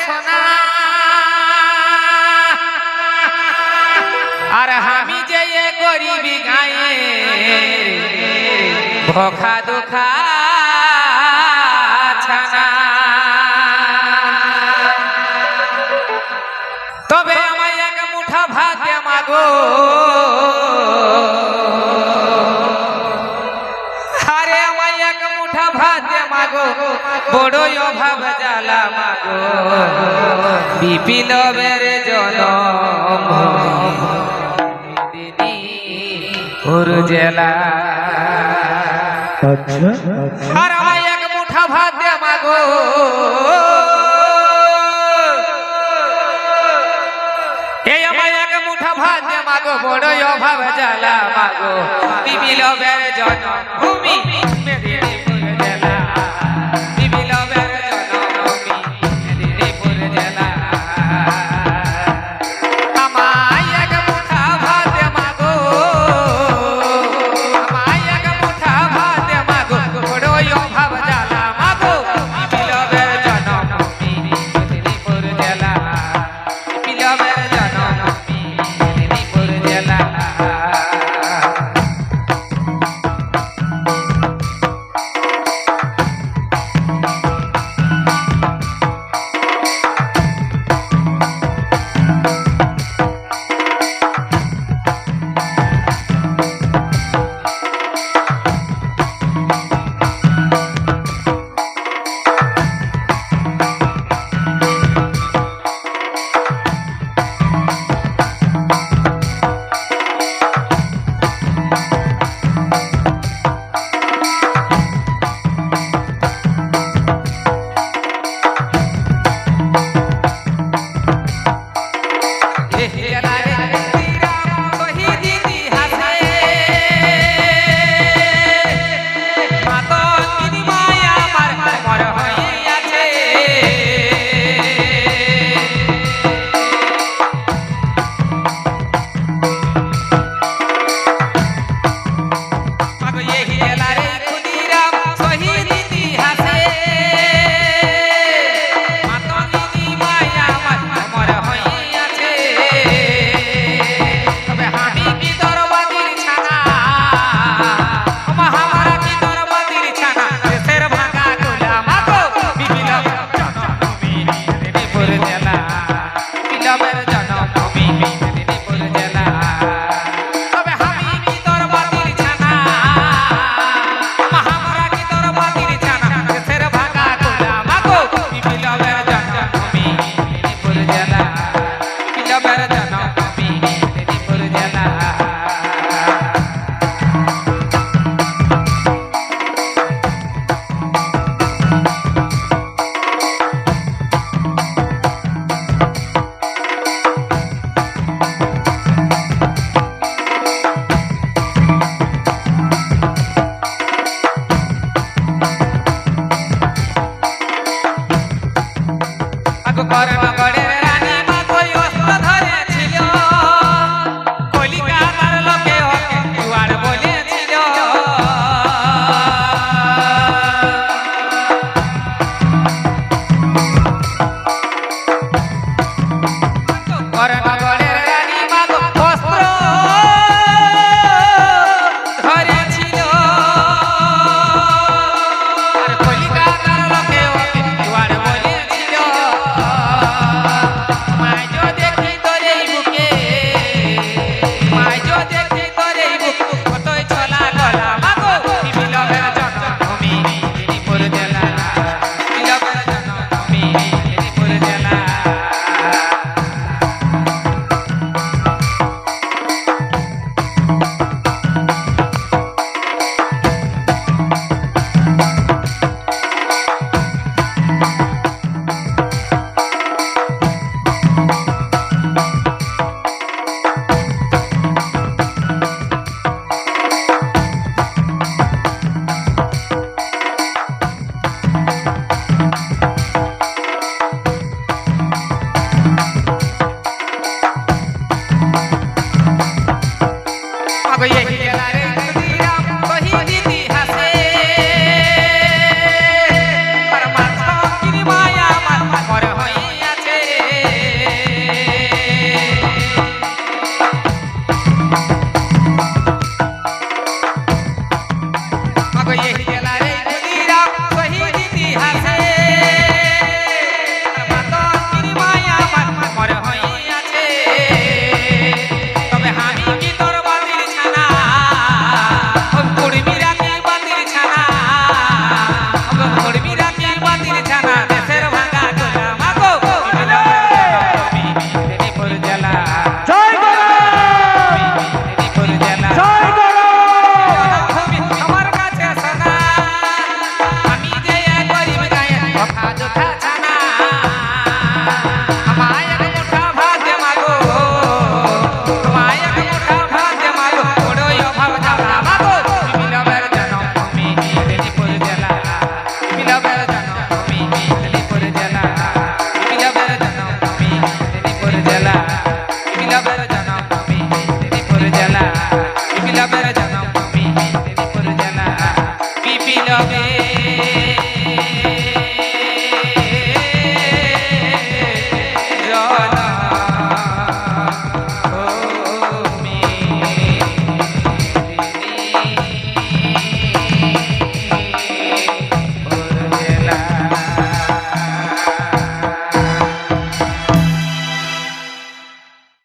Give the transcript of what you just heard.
সোনা আর আমি যে গরিবি গায়ে ভোখা দুখা ছানা তবে আমায় এক মুঠা ভাত দে মাগো আরে আমায় এক মুঠা ভাত দে মাগো বড়ই অভাব জ্বালা মাগো বিপিলবের জনম জেলা আচ্ছা আর আমায় এক মুঠা ভাত দে মাগো এই আমায় এক মুঠা ভাত দে মাগো বড়ই অভাব জ্বালা মাগো বিপিলবের জন্মভূমি মেদিনীপুর জেলা বিপিলবের জন্মভূমি মেদিনীপুর জেলা আমায় এক মুঠা ভাত দে মাগো আমায় এক মুঠা ভাত দে মাগো বড়ই অভাব জ্বালা মাগো বিপিলবের জন্মভূমি মেদিনীপুর জেলা বিপিলবের জন্মভূমি মেদিনীপুর জেলা করন গড়ের রানী মা কই অস্ত্র